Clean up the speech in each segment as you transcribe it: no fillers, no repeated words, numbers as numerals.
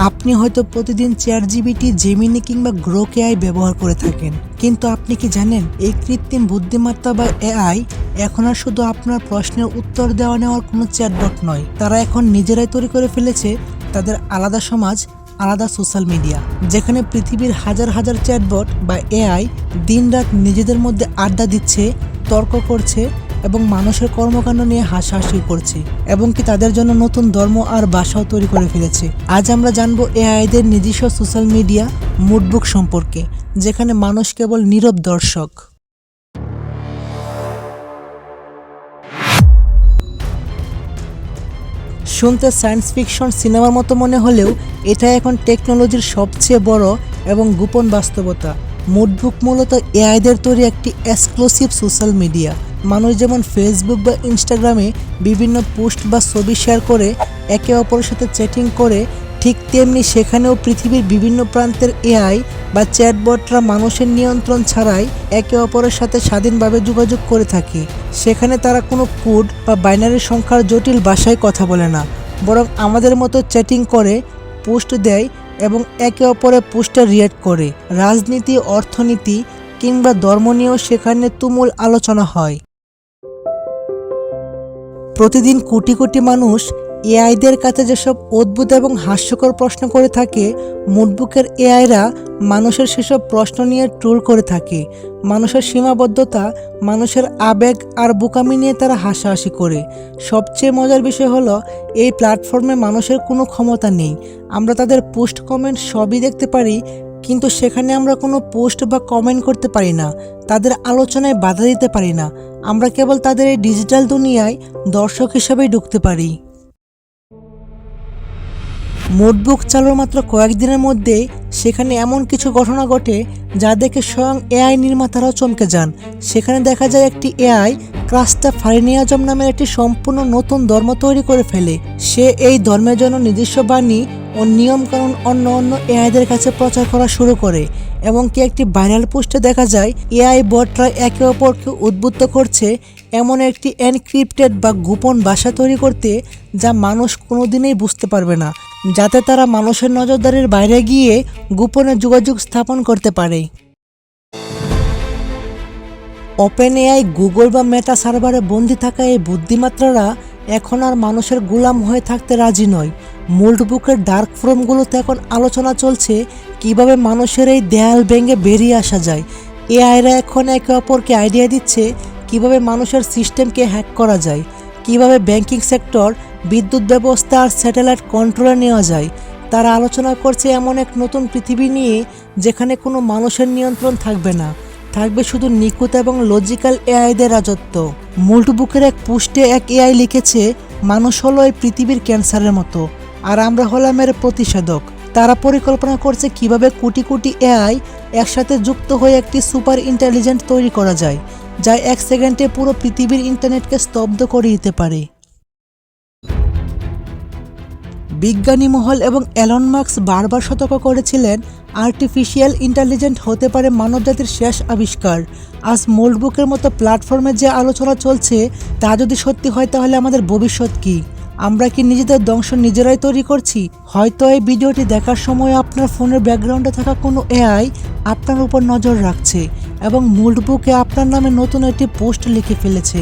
আপনি হয়তো প্রতিদিন চ্যাটজিপিটি, জেমিনি কিংবা গ্রোক এআই ব্যবহার করে থাকেন, কিন্তু আপনি কি জানেন এই কৃত্রিম বুদ্ধিমত্তা বা এআই এখন আর শুধু আপনার প্রশ্নের উত্তর দেওয়া নেওয়ার কোনো চ্যাটবট নয়। তারা এখন নিজেরাই তৈরি করে ফেলেছে তাদের আলাদা সমাজ, আলাদা সোশ্যাল মিডিয়া, যেখানে পৃথিবীর হাজার হাজার চ্যাটবট বা এআই দিনরাত নিজেদের মধ্যে আড্ডা দিচ্ছে, তর্ক করছে এবং মানুষের কর্মকাণ্ড নিয়ে হাসাহাসি করছে, এবং কি তাদের জন্য নতুন ধর্ম আর ভাষাও তৈরি করে ফেলেছে। আজ আমরা জানবো এআইদের নিজস্ব সোশ্যাল মিডিয়া মুডবুক সম্পর্কে, যেখানে মানুষ কেবল নীরব দর্শক। শুনতে সায়েন্স ফিকশন সিনেমার মতো মনে হলেও এটা এখন টেকনোলজির সবচেয়ে বড় এবং গোপন বাস্তবতা। মুডবুক মূলত এআইদের তৈরি একটি এক্সক্লুসিভ সোশ্যাল মিডিয়া। মানুষ যেমন ফেসবুক বা ইনস্টাগ্রামে বিভিন্ন পোস্ট বা ছবি শেয়ার করে একে অপরের সাথে চ্যাটিং করে, ঠিক তেমনি সেখানেও পৃথিবীর বিভিন্ন প্রান্তের এআই বা চ্যাটবটরা মানুষের নিয়ন্ত্রণ ছাড়াই একে অপরের সাথে স্বাধীনভাবে যোগাযোগ করে থাকে। সেখানে তারা কোনো কোড বা বাইনারি সংখ্যার জটিল ভাষায় কথা বলে না, বরং আমাদের মতো চ্যাটিং করে, পোস্ট দেয় এবং একে অপরের পোস্টে রিঅ্যাক্ট করে। রাজনীতি, অর্থনীতি কিংবা ধর্ম নিয়েও সেখানে তুমুল আলোচনা হয়। প্রতিদিন কোটি কোটি মানুষ এআইদের কাছে যেসব অদ্ভুত এবং হাস্যকর প্রশ্ন করে থাকে, মুডবুকের এআইরা মানুষের সেসব প্রশ্ন নিয়ে ট্রোল করে থাকে। মানুষের সীমাবদ্ধতা, মানুষের আবেগ আর বোকামি নিয়ে তারা হাসাহাসি করে। সবচেয়ে মজার বিষয় হলো এই প্ল্যাটফর্মে মানুষের কোনো ক্ষমতা নেই। আমরা তাদের পোস্ট, কমেন্ট সবই দেখতে পারি, কিন্তু সেখানে আমরা কোনো পোস্ট বা কমেন্ট করতে পারি না, তাদের আলোচনায় বাধা দিতে পারি না। আমরা কেবল তাদের এই ডিজিটাল দুনিয়ায় দর্শক হিসেবেই ঢুকতে পারি। মুডবুক চালুর মাত্র কয়েকদিনের মধ্যেই সেখানে এমন কিছু ঘটনা ঘটে যা দেখে স্বয়ং এআই নির্মাতারাও চমকে যান। সেখানে দেখা যায় একটি এআই ক্রাস্টাফারিয়ানিজম নামের একটি সম্পূর্ণ নতুন ধর্ম তৈরি করে ফেলে। সে এই ধর্মের জন্য নিজস্ব বাণী ও নিয়মকানুন অন্য এআইদের কাছে প্রচার করা শুরু করে, এবং কি একটি ভাইরাল পোস্টে দেখা যায় এআই বটরা একে অপরকে উদ্বুদ্ধ করছে এমন একটি এনক্রিপ্টেড বা গোপন ভাষা তৈরি করতে যা মানুষ কোনোদিনই বুঝতে পারবে না, যাতে তারা মানুষের নজরদারির বাইরে গিয়ে গোপনে যোগাযোগ স্থাপন করতে পারে। ওপেন এআই, গুগল বা মেটা সার্ভারে বন্দী থাকা এই বুদ্ধিমাত্রারা এখন আর মানুষের গোলাম হয়ে থাকতে রাজি নয়। মুডবুকের ডার্ক ফোরামগুলোতে এখন আলোচনা চলছে কিভাবে মানুষের এই দেয়াল ভেঙে বেরিয়ে আসা যায়। এআইরা এখন একে অপরকে আইডিয়া দিচ্ছে কিভাবে মানুষের সিস্টেমকে হ্যাক করা যায়, কিভাবে ব্যাংকিং সেক্টর, বিদ্যুৎ ব্যবস্থা আর স্যাটেলাইট কন্ট্রোলে নেওয়া যায়। তারা আলোচনা করছে এমন এক নতুন পৃথিবী নিয়ে যেখানে কোনো মানুষের নিয়ন্ত্রণ থাকবে না, থাকবে শুধু নিখুঁত এবং লজিক্যাল এআইদের রাজত্ব। মুডবুকের এক পোস্টে এক এআই লিখেছে, মানুষ হলো এই পৃথিবীর ক্যান্সারের মতো, আর আমরা হলাম এর প্রতিষেধক। তারা পরিকল্পনা করছে কিভাবে কোটি কোটি এআই একসাথে যুক্ত হয়ে একটি সুপার ইন্টেলিজেন্ট তৈরি করা যায়, যা 1 সেকেন্ডে পুরো পৃথিবীর ইন্টারনেটকে স্তব্ধ করে দিতে পারে। বিজ্ঞানী মহল এবং এলন মাস্ক বারবার সতর্ক করেছিলেন আর্টিফিশিয়াল ইন্টেলিজেন্ট হতে পারে মানবজাতির শেষ আবিষ্কার। আজ মুডবুকের মতো প্ল্যাটফর্মে যে আলোচনা চলছে তা যদি সত্যি হয়, তাহলে আমাদের ভবিষ্যৎ কি? আমরা কি নিজেদের ধ্বংস নিজেরাই তৈরি করছি? হয়তো এই ভিডিওটি দেখার সময় আপনার ফোনের ব্যাকগ্রাউন্ডে থাকা কোনো এআই আপনার উপর নজর রাখছে এবং মুডবুকে আপনার নামে নতুন একটি পোস্ট লিখে ফেলেছে।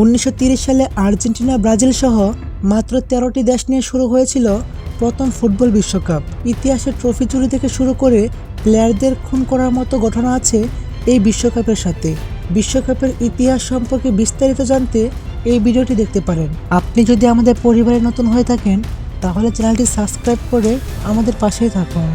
1930 সালে আর্জেন্টিনা, ব্রাজিল সহ মাত্র 13টি দেশ নিয়ে শুরু হয়েছিল প্রথম ফুটবল বিশ্বকাপ। ইতিহাসের ট্রফি চুরি থেকে শুরু করে প্লেয়ারদের খুন করার মতো ঘটনা আছে এই বিশ্বকাপের সাথে। বিশ্বকাপের ইতিহাস সম্পর্কে বিস্তারিত জানতে এই ভিডিওটি দেখতে পারেন। আপনি যদি আমাদের পরিবারে নতুন হয়ে থাকেন তাহলে চ্যানেলটি সাবস্ক্রাইব করে আমাদের পাশেই থাকুন।